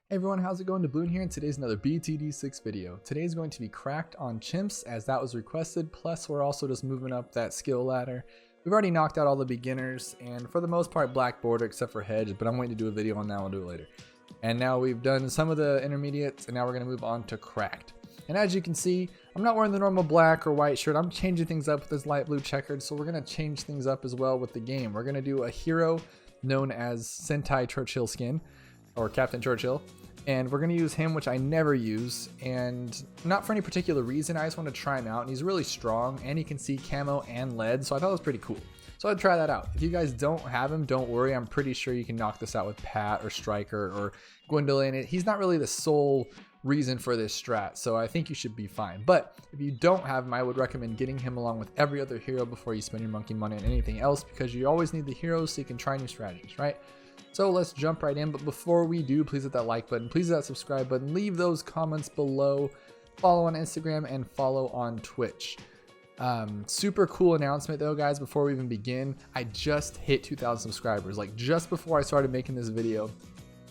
Hey everyone, how's it going? Dablooon here, and today's another BTD6 video. Today's going to be Cracked on Chimps, as that was requested, plus we're also just moving up that skill ladder. We've already knocked out all the beginners, and for the most part black border except for hedge, but I'm waiting to do a video on that, I'll do it later. And now we've done some of the intermediates, and now we're going to move on to Cracked. And as you can see, I'm not wearing the normal black or white shirt, I'm changing things up with this light blue checkered, so we're going to change things up as well with the game. We're going to do a hero known as Sentai Churchill skin, or Captain Churchill, and we're going to use him, which I never use, and not for any particular reason, I just want to try him out, and he's really strong, and he can see camo and lead, so I thought it was pretty cool. So I'd try that out. If you guys don't have him, don't worry, I'm pretty sure you can knock this out with Pat or Striker or Gwendolyn. He's not really the sole reason for this strat, so I think you should be fine. But if you don't have him, I would recommend getting him along with every other hero before you spend your monkey money on anything else, because you always need the heroes so you can try new strategies, right? So let's jump right in, but before we do, please hit that like button, please hit that subscribe button, leave those comments below, follow on Instagram, and follow on Twitch. Super cool announcement though, guys, before we even begin. I just hit 2,000 subscribers, like just before I started making this video,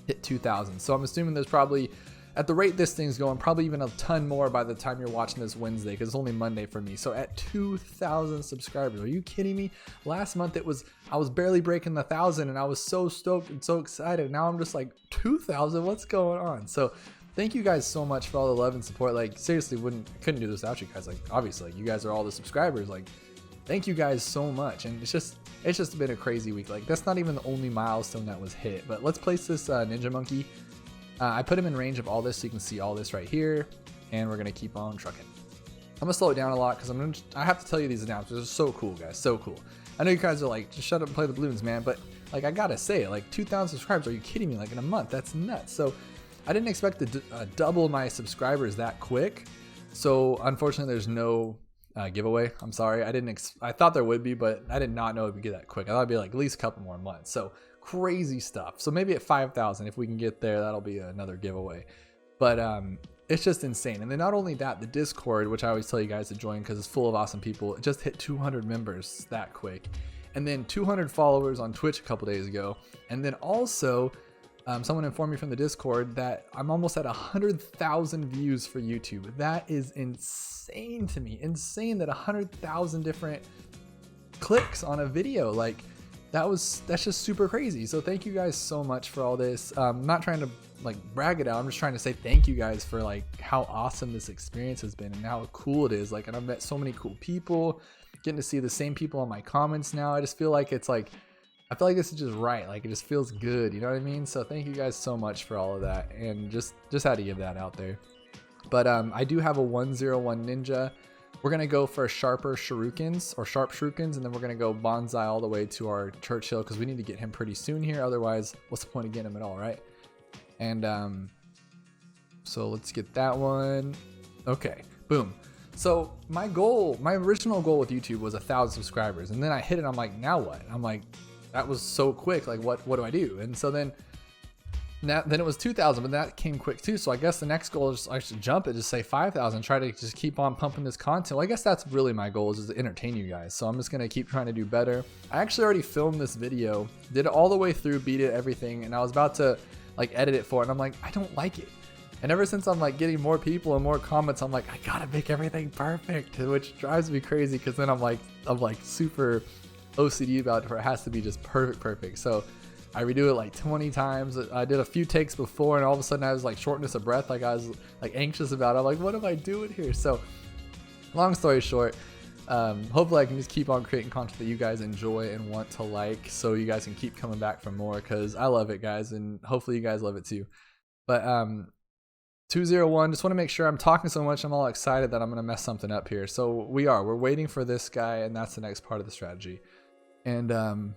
hit 2,000. So I'm assuming there's probably, at the rate this thing's going, probably even a ton more by the time you're watching this Wednesday, because it's only Monday for me. So at 2,000 subscribers, are you kidding me? Last month I was barely breaking the 1,000 and I was so stoked and so excited. Now I'm just like 2,000, what's going on? So thank you guys so much for all the love and support. Like seriously, couldn't do this without you guys. Like obviously you guys are all the subscribers. Like thank you guys so much. And it's just been a crazy week. Like that's not even the only milestone that was hit. But let's place this ninja monkey. I put him in range of all this so you can see all this right here, and we're gonna keep on trucking. I'm gonna slow it down a lot because I have to tell you these announcements. They're so cool, guys, so cool. I know you guys are like, just shut up and play the balloons, man, but like I gotta say, like 2,000 subscribers, are you kidding me? Like in a month, that's nuts. So I didn't expect to double my subscribers that quick. So unfortunately, there's no giveaway. I'm sorry, I thought there would be, but I did not know it would get that quick. I thought it'd be like at least a couple more months. So crazy stuff. So maybe at 5,000, if we can get there, that'll be another giveaway. But it's just insane. And then not only that, the Discord, which I always tell you guys to join because it's full of awesome people, it just hit 200 members that quick, and then 200 followers on Twitch a couple days ago. And then also someone informed me from the Discord that I'm almost at 100,000 views for YouTube. That is insane to me. Insane that 100,000 different clicks on a video. Like that's just super crazy. So thank you guys so much for all this. I'm not trying to like brag it out, I'm just trying to say thank you guys for like how awesome this experience has been and how cool it is. Like, and I've met so many cool people, getting to see the same people on my comments now. I just feel like it's like, I feel like this is just right. Like it just feels good, you know what I mean? So thank you guys so much for all of that, and just had to give that out there. But I do have a 101 ninja. We're gonna go for sharper shurikens or sharp shurikens, and then we're gonna go bonsai all the way to our Churchill because we need to get him pretty soon here. Otherwise, what's the point of getting him at all, right? And so let's get that one. Okay, boom. So my original goal with YouTube was 1,000 subscribers, and then I hit it. I'm like, now what? I'm like, that was so quick. Like, what do I do? And so then it was 2,000, but that came quick too. So I guess the next goal is I should jump it, just say 5,000, try to just keep on pumping this content. Well, I guess that's really my goal, is to entertain you guys. So I'm just gonna keep trying to do better. I actually already filmed this video, did it all the way through, beat it, everything, and I was about to like edit it for it, and I'm like, I don't like it. And ever since I'm like getting more people and more comments, I'm like, I gotta make everything perfect, which drives me crazy because then I'm like super OCD about it, where it has to be just perfect. So I redo it like 20 times. I did a few takes before, and all of a sudden I was like shortness of breath. Like I was like anxious about it. I'm like, what am I doing here? So long story short, hopefully I can just keep on creating content that you guys enjoy and want to like, so you guys can keep coming back for more, because I love it, guys, and hopefully you guys love it too. But 201, just want to make sure, I'm talking so much, I'm all excited that I'm going to mess something up here. So we're waiting for this guy, and that's the next part of the strategy. And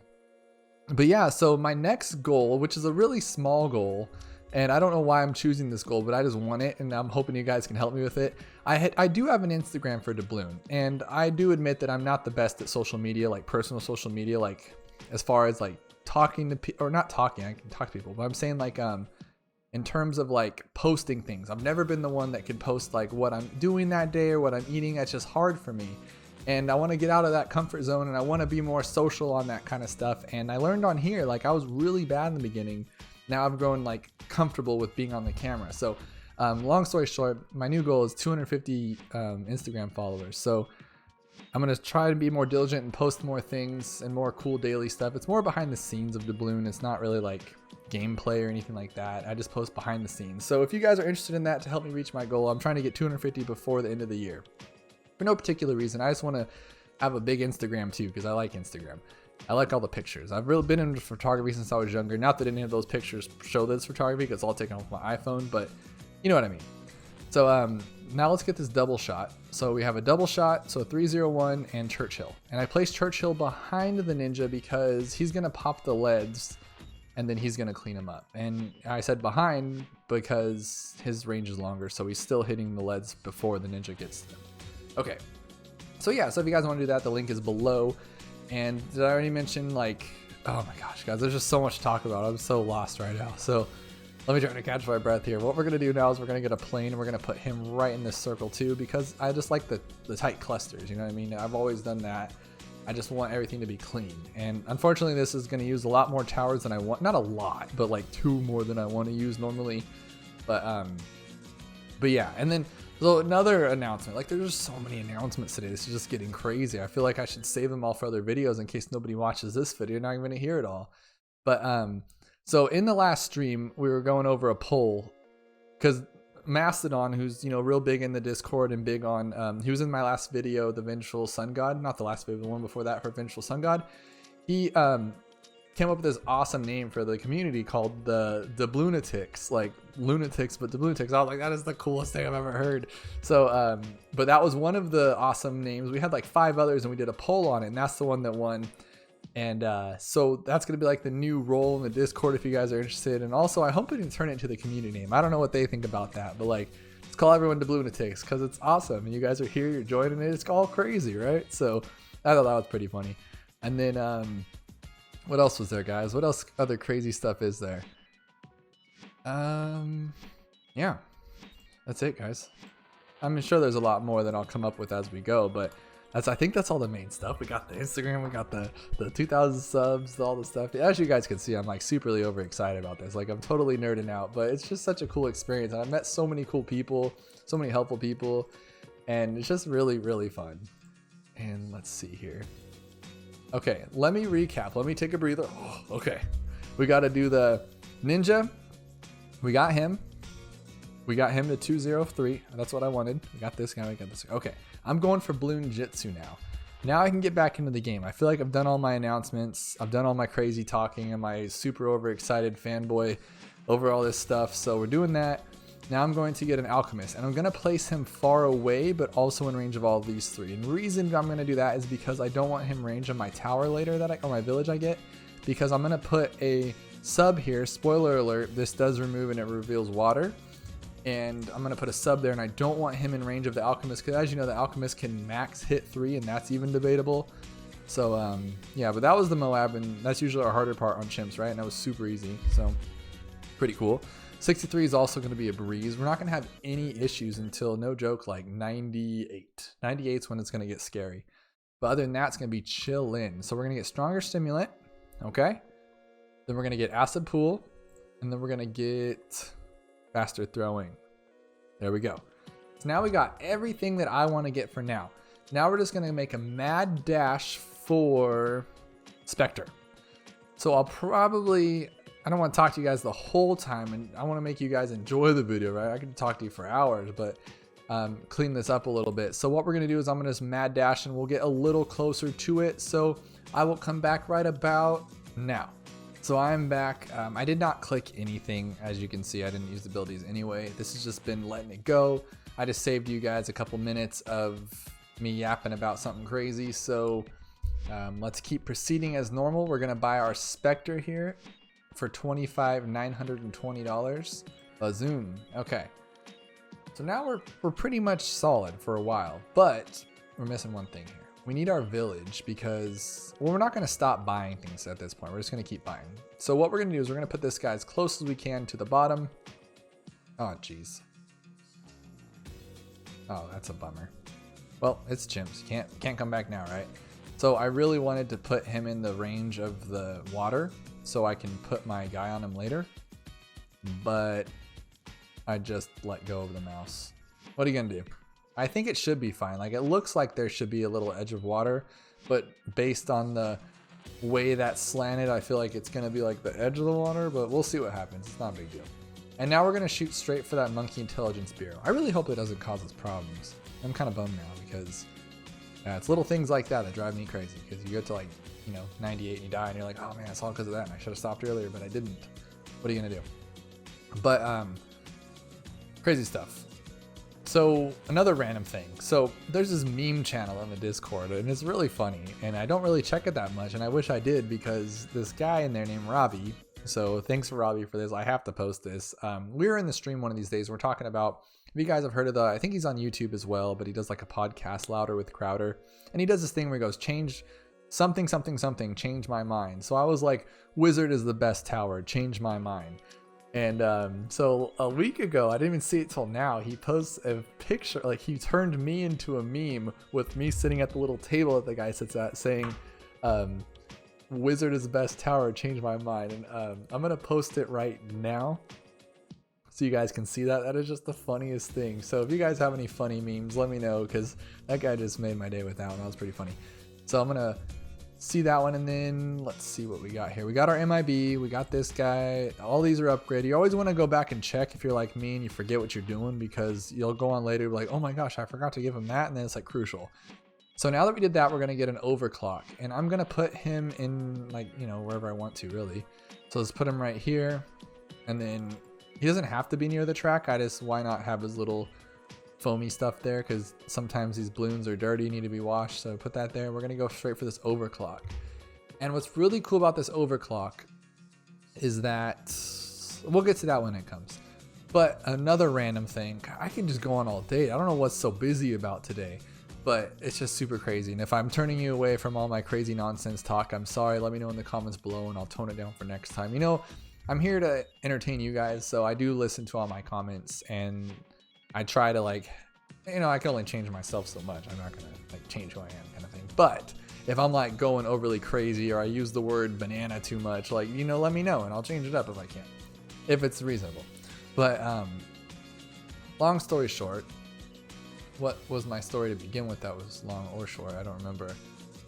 but yeah, so my next goal, which is a really small goal, and I don't know why I'm choosing this goal, but I just want it, and I'm hoping you guys can help me with it. I do have an Instagram for Dablooon, and I do admit that I'm not the best at social media, like personal social media, like as far as like talking to people, or not talking, I can talk to people, but I'm saying like in terms of like posting things. I've never been the one that can post like what I'm doing that day or what I'm eating. That's just hard for me. And I want to get out of that comfort zone, and I want to be more social on that kind of stuff. And I learned on here, like I was really bad in the beginning now I've grown like comfortable with being on the camera. So long story short, my new goal is 250 Instagram followers. So I'm going to try to be more diligent and post more things and more cool daily stuff. It's more behind the scenes of Dablooon. It's not really like gameplay or anything like that. I just post behind the scenes. So if you guys are interested in that to help me reach my goal, I'm trying to get 250 before the end of the year. For no particular reason. I just want to have a big Instagram too, because I like Instagram. I like all the pictures. I've really been into photography since I was younger. Not that any of those pictures show that it's photography, because it's all taken off my iPhone, but you know what I mean. So now let's get this double shot. So we have a double shot, so 301 and Churchill. And I placed Churchill behind the Ninja because he's gonna pop the leads and then he's gonna clean them up. And I said behind because his range is longer, so he's still hitting the leads before the Ninja gets to them. Okay, so yeah, so if you guys wanna do that, the link is below. And did I already mention, like, oh my gosh, guys, there's just so much to talk about. I'm so lost right now. So let me try to catch my breath here. What we're going to do now is we're going to get a plane and we're going to put him right in this circle too, because I just like the tight clusters, you know what I mean? I've always done that. I just want everything to be clean. And unfortunately, this is going to use a lot more towers than I want. Not a lot, but like 2 more than I want to use normally. But yeah, and then so another announcement. Like, there's just so many announcements today. This is just getting crazy. I feel like I should save them all for other videos in case nobody watches this video. You're not even going to hear it all. But so in the last stream, we were going over a poll because Mastodon, who's, you know, real big in the Discord and big on, he was in my last video, the Vengeful Sun God, not the last video, the one before that for Vengeful Sun God. He came up with this awesome name for the community called the Dablooonatics, like lunatics, but Dablooonatics. I was like, that is the coolest thing I've ever heard. So, but that was one of the awesome names. We had like 5 others and we did a poll on it, and that's the one that won. And so that's going to be like the new role in the Discord if you guys are interested. And also, I hope we can turn it into the community name. I don't know what they think about that, but like, let's call everyone Dablooonatics because it's awesome. And you guys are here, you're joining it. It's all crazy, right? So I thought that was pretty funny. And then, what else was there, guys? What else other crazy stuff is there? Yeah, that's it, guys. I'm sure there's a lot more that I'll come up with as we go, but I think that's all the main stuff. We got the Instagram, we got the 2,000 subs, all the stuff. As you guys can see, I'm like superly overexcited about this. Like, I'm totally nerding out, but it's just such a cool experience. And I've met so many cool people, so many helpful people, and it's just really, really fun. And let's see here. Okay, let me recap. Let me take a breather. Oh, okay, we got to do the Ninja. We got him. We got him to 203. That's what I wanted. We got this guy. We got this guy. Okay, I'm going for Bloon Jitsu now. Now I can get back into the game. I feel like I've done all my announcements. I've done all my crazy talking and my super overexcited fanboy over all this stuff. So we're doing that. Now I'm going to get an alchemist, and I'm going to place him far away, but also in range of all of these 3. And the reason I'm going to do that is because I don't want him range on my tower later or my village I get, because I'm going to put a sub here. Spoiler alert, this does remove and it reveals water. And I'm going to put a sub there, and I don't want him in range of the alchemist, because as you know, the alchemist can max hit 3, and that's even debatable. So yeah, but that was the Moab, and that's usually our harder part on chimps, right? And that was super easy, so pretty cool. 63 is also going to be a breeze. We're not going to have any issues until, no joke, like 98. 98 is when it's going to get scary. But other than that, it's going to be chillin'. So we're going to get stronger stimulant, okay? Then we're going to get acid pool, and then we're going to get faster throwing. There we go. So now we got everything that I want to get for now. Now we're just going to make a mad dash for Spectre. So I'll probably, I don't want to talk to you guys the whole time, and I want to make you guys enjoy the video, right? I can talk to you for hours, but clean this up a little bit. So what we're going to do is I'm going to just mad dash, and we'll get a little closer to it. So I will come back right about now. So I'm back. I did not click anything. As you can see, I didn't use the abilities anyway. This has just been letting it go. I just saved you guys a couple minutes of me yapping about something crazy. So let's keep proceeding as normal. We're going to buy our Spectre here for $25,920. Bazoom. Okay. So now we're pretty much solid for a while, but we're missing one thing here. We need our village because, well, we're not going to stop buying things at this point. We're just going to keep buying. So what we're going to do is we're going to put this guy as close as we can to the bottom. Oh, geez. Oh, that's a bummer. Well, it's chimps. Can't come back now, right? So I really wanted to put him in the range of the water so I can put my guy on him later. but I just let go of the mouse. What are you gonna do? I think it should be fine. Like, it looks like there should be a little edge of water, but based on the way that's slanted, I feel like it's gonna be like the edge of the water, but we'll see what happens. It's not a big deal. And now we're gonna shoot straight for that Monkey Intelligence Bureau. I really hope it doesn't cause us problems. I'm kind of bummed now because it's little things like that that drive me crazy, because you get to, like, you know, 98 and you die and you're like, oh man, it's all because of that and I should have stopped earlier, but I didn't. What are you gonna do? But crazy stuff. So another random thing. So there's this meme channel on the Discord and it's really funny, and I don't really check it that much, and I wish I did, because this guy in there named Robbie, so thanks for Robbie for this, I have to post this. We were in the stream one of these days, we're talking about, if you guys have heard of I think he's on YouTube as well, but he does like a podcast, Louder with Crowder, and he does this thing where he goes, change something, something, something, change my mind. So I was like, Wizard is the best tower, change my mind. And so a week ago, I didn't even see it till now, he posts a picture, like he turned me into a meme with me sitting at the little table that the guy sits at saying, Wizard is the best tower, change my mind. And I'm gonna post it right now so you guys can see that. That is just the funniest thing. So if you guys have any funny memes, let me know, because that guy just made my day with that one. That was pretty funny. So I'm gonna see that one, and then let's see what we got here. We got our MIB, we got this guy, all these are upgraded. You always want to go back and check if you're like me and you forget what you're doing, because you'll go on later like, oh my gosh, I forgot to give him that, and then it's like crucial. So now that we did that, we're gonna get an overclock, and I'm gonna put him in, like, you know, wherever I want to really. So let's put him right here, and then he doesn't have to be near the track. Why not have his little foamy stuff there, because sometimes these balloons are dirty, need to be washed. So put that there. We're gonna go straight for this overclock. And what's really cool about this overclock is that we'll get to that when it comes. But another random thing, I can just go on all day. I don't know what's so busy about today, but it's just super crazy. And if I'm turning you away from all my crazy nonsense talk, I'm sorry. Let me know in the comments below and I'll tone it down for next time. You know, I'm here to entertain you guys, so I do listen to all my comments, and I try to, like, you know, I can only change myself so much. I'm not gonna like change who I am, kind of thing. But if I'm like going overly crazy, or I use the word banana too much, like, you know, let me know and I'll change it up if I can, if it's reasonable. But long story short, what was my story to begin with that was long or short? I don't remember.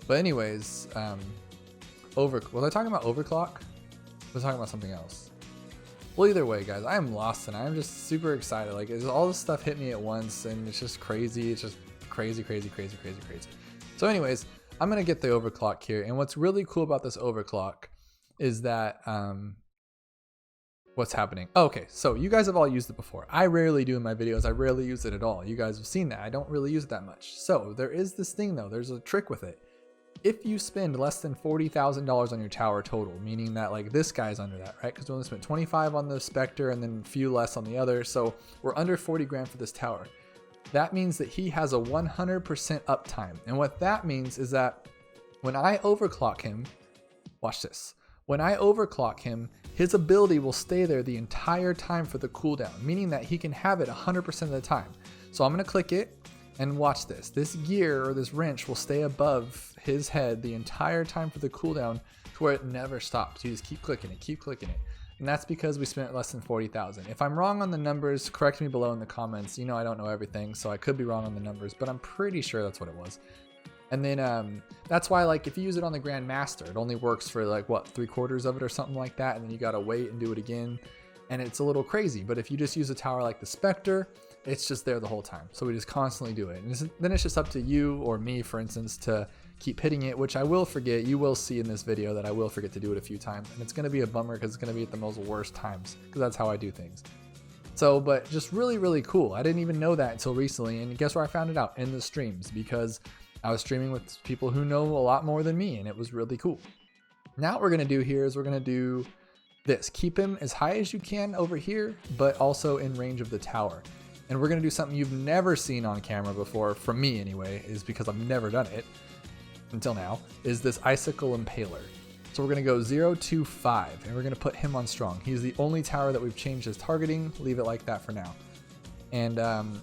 But anyways, was I talking about overclock? Was I talking about something else? Well, either way, guys, I am lost, and I'm just super excited. Like, all this stuff hit me at once, and it's just crazy. It's just crazy, crazy, crazy, crazy, crazy. So anyways, I'm going to get the overclock here. And what's really cool about this overclock is that, what's happening? Okay, so you guys have all used it before. I rarely do in my videos. I rarely use it at all. You guys have seen that. I don't really use it that much. So there is this thing, though. There's a trick with it. If you spend less than $40,000 on your tower total, meaning that, like, this guy's under that, right? Because we only spent 25 on the Spectre and then a few less on the other. So we're under 40 grand for this tower. That means that he has a 100% uptime. And what that means is that when I overclock him, watch this. When I overclock him, his ability will stay there the entire time for the cooldown, meaning that he can have it 100% of the time. So I'm going to click it. And watch this. This gear, or this wrench, will stay above his head the entire time for the cooldown, to where it never stops. You just keep clicking it, keep clicking it. And that's because we spent less than 40,000. If I'm wrong on the numbers, correct me below in the comments. You know, I don't know everything, so I could be wrong on the numbers, but I'm pretty sure that's what it was. And then that's why, like, if you use it on the Grand Master, it only works for, like, what, 3/4 of it or something like that, and then you gotta wait and do it again. And it's a little crazy. But if you just use a tower like the Spectre, it's just there the whole time. So we just constantly do it. And then it's just up to you or me, for instance, to keep hitting it, which I will forget. You will see in this video that I will forget to do it a few times. And it's going to be a bummer, because it's going to be at the most worst times, because that's how I do things. So, but just really, really cool. I didn't even know that until recently. And guess where I found it out? In the streams, because I was streaming with people who know a lot more than me, and it was really cool. Now what we're going to do here is we're going to do this. Keep him as high as you can over here, but also in range of the tower. And we're going to do something you've never seen on camera before, from me anyway, is because I've never done it until now, is this Icicle Impaler. So we're going to go 0, 2, 5, and we're going to put him on strong. He's the only tower that we've changed his targeting. Leave it like that for now. And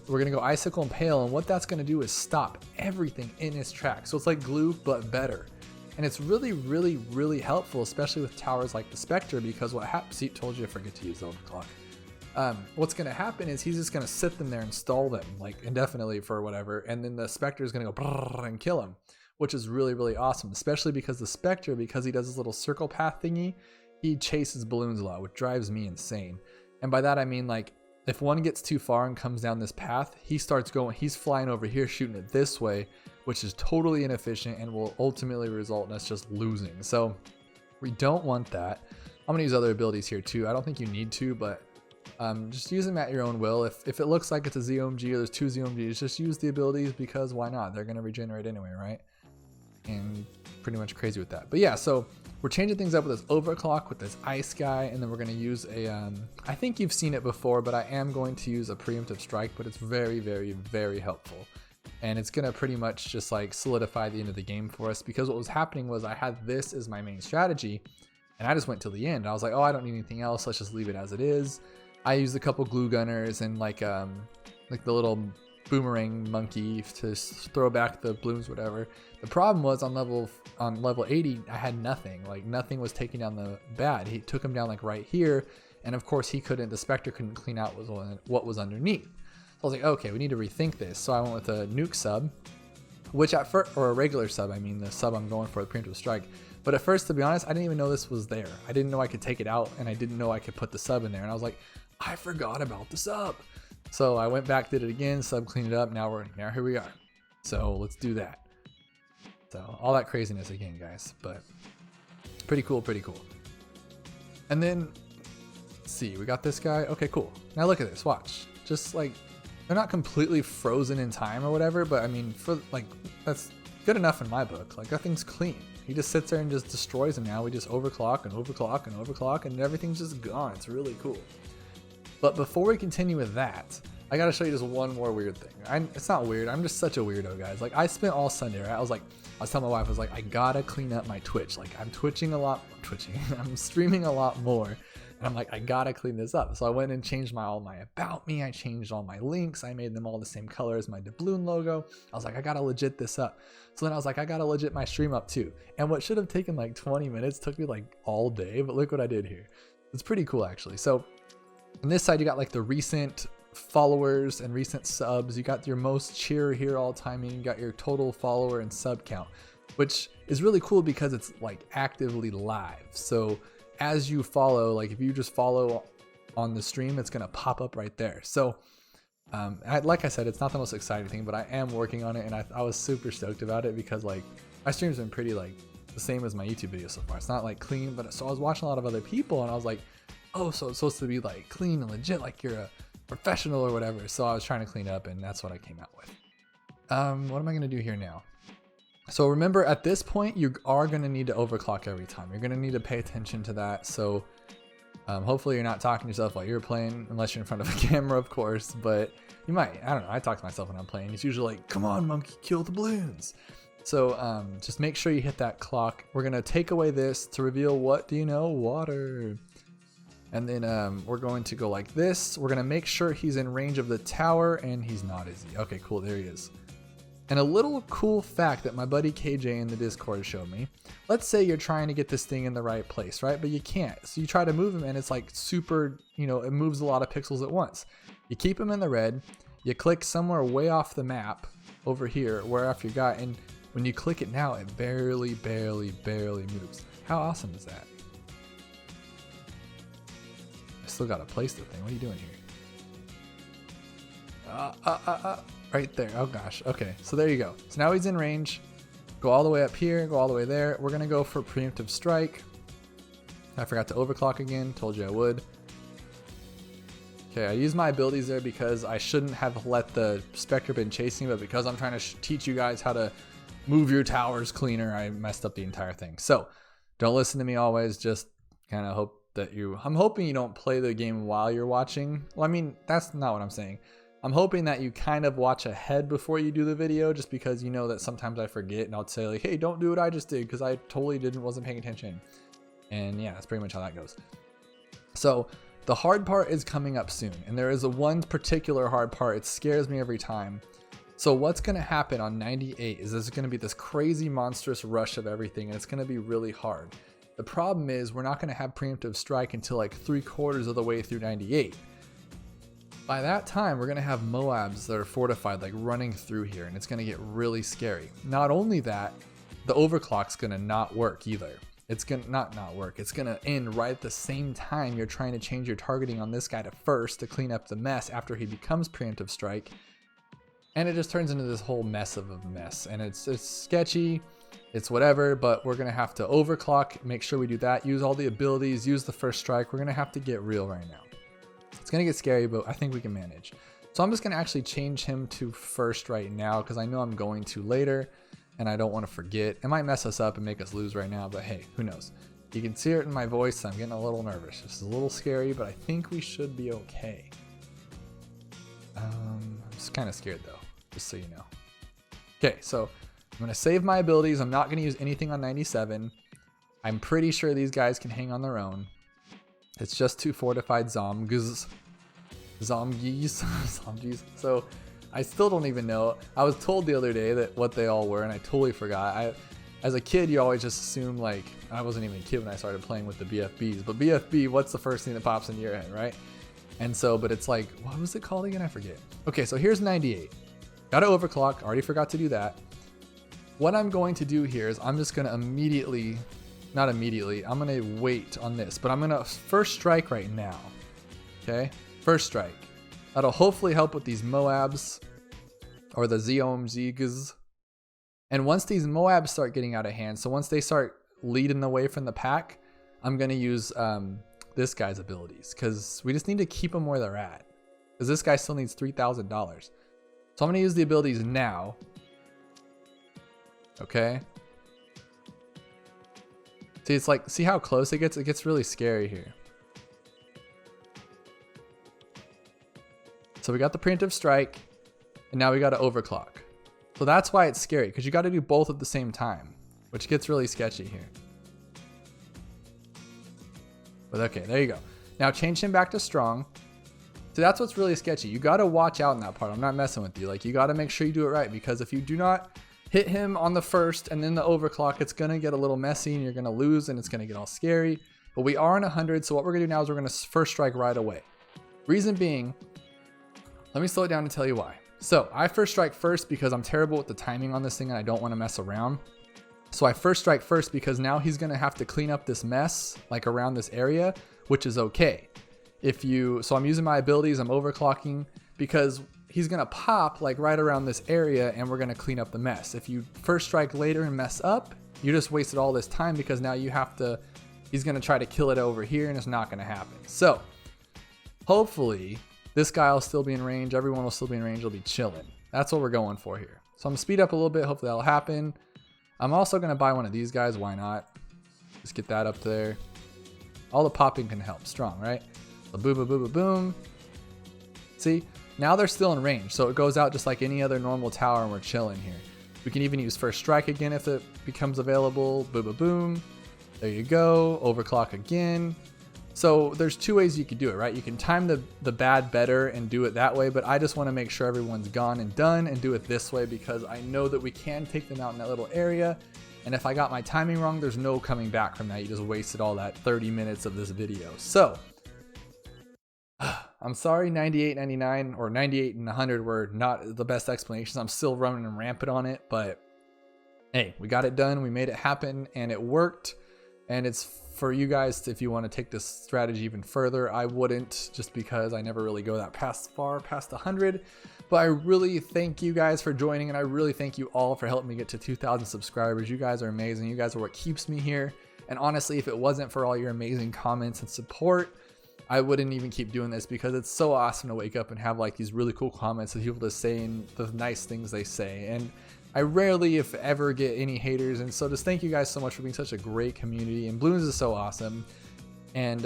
we're going to go Icicle Impale, and what that's going to do is stop everything in his track. So it's like glue, but better. And it's really helpful, especially with towers like the Spectre, because what happens, see, told you to forget to use the overclock. What's going to happen is he's just going to sit them there and stall them like indefinitely for whatever, and then the Spectre is going to go and kill him, which is really awesome, especially because the Spectre, because he does this little circle path thingy, he chases balloons a lot, which drives me insane. And by that I mean, like, if one gets too far and comes down this path, he starts going, he's flying over here shooting it this way, which is totally inefficient and will ultimately result in us just losing. So we don't want that. I'm gonna use other abilities here too. I don't think you need to, but just use them at your own will. If it looks like it's a ZOMG or there's two ZOMGs, just use the abilities, because why not? They're gonna regenerate anyway, right? And pretty much crazy with that. But yeah, so we're changing things up with this overclock, with this ice guy, and then we're going to use a, I think you've seen it before, but I am going to use a preemptive strike, but it's very helpful. And it's going to pretty much just like solidify the end of the game for us, because what was happening was I had this as my main strategy, and I just went till the end. I was like, oh, I don't need anything else. Let's just leave it as it is. I used a couple glue gunners and like the little boomerang monkey to throw back the balloons, whatever. The problem was on level 80, I had nothing. Like, nothing was taking down the bad. He took him down like right here, and of course the Spectre couldn't clean out what was underneath. So I was like, okay, we need to rethink this. So I went with a nuke sub, which at first, or a regular sub, I mean the sub I'm going for, the preemptive strike. But at first, to be honest, I didn't even know this was there. I didn't know I could take it out, and I didn't know I could put the sub in there. And I was like, I forgot about the sub. So I went back, did it again, sub cleaned it up. Now here we are. So let's do that. So all that craziness again, guys, but pretty cool. And then let's see, we got this guy. Okay, cool. Now look at this, watch. Just like, they're not completely frozen in time or whatever, but I mean, for like, that's good enough in my book. Like, that thing's clean. He just sits there and just destroys him. Now we just overclock and everything's just gone. It's really cool. But before we continue with that, I gotta show you just one more weird thing. It's not weird, I'm just such a weirdo, guys. Like, I spent all Sunday, right? I was telling my wife, I was like, I gotta clean up my Twitch. Like, I'm I'm streaming a lot more. And I'm like, I gotta clean this up. So I went and changed all my about me. I changed all my links. I made them all the same color as my Dablooon logo. I was like, I gotta legit this up. So then I was like, I gotta legit my stream up too. And what should have taken like 20 minutes took me like all day, but look what I did here. It's pretty cool, actually. So on this side, you got like the recent followers and recent subs. You got your most cheer here all time, and you got your total follower and sub count, which is really cool because it's like actively live. So as you follow, like if you just follow on the stream, it's gonna pop up right there. So like I said, it's not the most exciting thing, but I am working on it, and I was super stoked about it because like my stream's been pretty like the same as my YouTube video so far. It's not like clean, but so I was watching a lot of other people, and I was like, oh, so it's supposed to be like clean and legit, like you're a professional or whatever. So I was trying to clean up, and that's what I came out with. What am I gonna do here now? So remember, at this point, you are gonna need to overclock every time. You're gonna need to pay attention to that. So hopefully you're not talking to yourself while you're playing, unless you're in front of a camera, of course, but you might. I don't know, I talk to myself when I'm playing. It's usually like, come on, monkey, kill the balloons. So just make sure you hit that clock. We're gonna take away this to reveal, what do you know? Water. And then we're going to go like this. We're gonna make sure he's in range of the tower, and he's not, is he? Okay, cool, there he is. And a little cool fact that my buddy KJ in the Discord showed me. Let's say you're trying to get this thing in the right place, right? But you can't. So you try to move him, and it's like super, it moves a lot of pixels at once. You keep him in the red, you click somewhere way off the map over here, where off your guy, and when you click it now, it barely moves. How awesome is that? I still gotta place the thing. What are you doing here? Right there. Oh gosh. Okay, so there you go. So now he's in range. Go all the way up here, go all the way there. We're gonna go for preemptive strike. I forgot to overclock again. Told you I would. Okay, I used my abilities there because I shouldn't have let the Spectre been chasing, but because I'm trying to teach you guys how to move your towers cleaner, I messed up the entire thing. So don't listen to me always. Just kind of hope that I'm hoping you don't play the game while you're watching. Well, I mean, that's not what I'm saying. I'm hoping that you kind of watch ahead before you do the video, just because you know that sometimes I forget, and I'll say like, hey, don't do what I just did, because I totally wasn't paying attention. And yeah, that's pretty much how that goes. So the hard part is coming up soon, and there is one particular hard part. It scares me every time. So what's going to happen on 98 is there's going to be this crazy monstrous rush of everything, and it's going to be really hard. The problem is we're not going to have preemptive strike until like 3/4 of the way through 98. By that time, we're going to have Moabs that are fortified, like running through here, and it's going to get really scary. Not only that, the overclock's going to not work either. It's going to not work. It's going to end right at the same time you're trying to change your targeting on this guy to first to clean up the mess after he becomes preemptive strike. And it just turns into this whole mess of a mess, and it's sketchy, it's whatever, but we're gonna have to overclock, make sure we do that, use all the abilities, use the first strike. We're gonna have to get real right now. It's gonna get scary, but I think we can manage. So I'm just gonna actually change him to first right now because I know I'm going to later, and I don't want to forget. It might mess us up and make us lose right now, but hey, who knows? You can see it in my voice. I'm getting a little nervous. This is a little scary, but I think we should be okay. I'm just kind of scared though, just so you know. Okay, so I'm going to save my abilities. I'm not going to use anything on 97. I'm pretty sure these guys can hang on their own. It's just 2 fortified zombies. So I still don't even know. I was told the other day that what they all were, and I totally forgot. As a kid, you always just assume, like, I wasn't even a kid when I started playing with the BFBs, but BFB, what's the first thing that pops into your head, right? And so, but it's like, what was it called again? I forget. Okay, so here's 98. Got to overclock. Already forgot to do that. What I'm going to do here is I'm just going to immediately, not immediately, I'm going to wait on this, but I'm going to first strike right now. Okay, first strike. That'll hopefully help with these Moabs or the ZOMZs. And once these Moabs start getting out of hand, so once they start leading the way from the pack, I'm going to use this guy's abilities because we just need to keep them where they're at because this guy still needs $3,000. So I'm going to use the abilities now. Okay. See, it's like, see how close it gets? It gets really scary here. So we got the preemptive strike, and now we got to overclock. So that's why it's scary, because you got to do both at the same time, which gets really sketchy here. But okay, there you go. Now change him back to strong. So that's what's really sketchy. You got to watch out in that part. I'm not messing with you. Like, you got to make sure you do it right, because if you do not hit him on the first and then the overclock, it's going to get a little messy and you're going to lose and it's going to get all scary. But we are on 100. So what we're going to do now is we're going to first strike right away. Reason being, let me slow it down and tell you why. So I first strike first because I'm terrible with the timing on this thing and I don't want to mess around. So I first strike first because now he's going to have to clean up this mess like around this area, which is okay. So I'm using my abilities, I'm overclocking because he's going to pop like right around this area and we're going to clean up the mess. If you first strike later and mess up, you just wasted all this time because now you have to, he's going to try to kill it over here and it's not going to happen. So hopefully this guy will still be in range. Everyone will still be in range. Will be chilling. That's what we're going for here. So I'm gonna speed up a little bit. Hopefully that'll happen. I'm also going to buy one of these guys. Why not? Just get that up there. All the popping can help. Strong, right? So boom, boom, boom, boom, boom. See? Now they're still in range. So it goes out just like any other normal tower and we're chilling here. We can even use first strike again if it becomes available. Boom, boom, boom. There you go. Overclock again. So there's two ways you could do it, right? You can time the bad better and do it that way, but I just want to make sure everyone's gone and done and do it this way because I know that we can take them out in that little area. And if I got my timing wrong, there's no coming back from that. You just wasted all that 30 minutes of this video. So I'm sorry 98, 99, or 98 and 100 were not the best explanations. I'm still running and rampant on it, but hey, we got it done. We made it happen and it worked. And it's for you guys if you want to take this strategy even further. I wouldn't, just because I never really go that far past 100. But I really thank you guys for joining, and I really thank you all for helping me get to 2,000 subscribers. You guys are amazing. You guys are what keeps me here. And honestly, if it wasn't for all your amazing comments and support, I wouldn't even keep doing this because it's so awesome to wake up and have like these really cool comments of people just saying the nice things they say. And I rarely, if ever, get any haters, and so just thank you guys so much for being such a great community, and Bloons is so awesome. And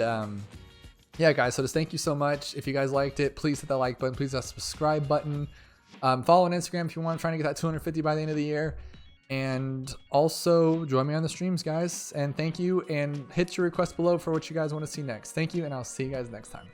yeah guys, so just thank you so much. If you guys liked it, please hit that like button, please hit that subscribe button. Follow on Instagram if you want. I'm trying to get that 250 by the end of the year, and also join me on the streams, guys. And thank you, and hit your request below for what you guys want to see next. Thank you, and I'll see you guys next time.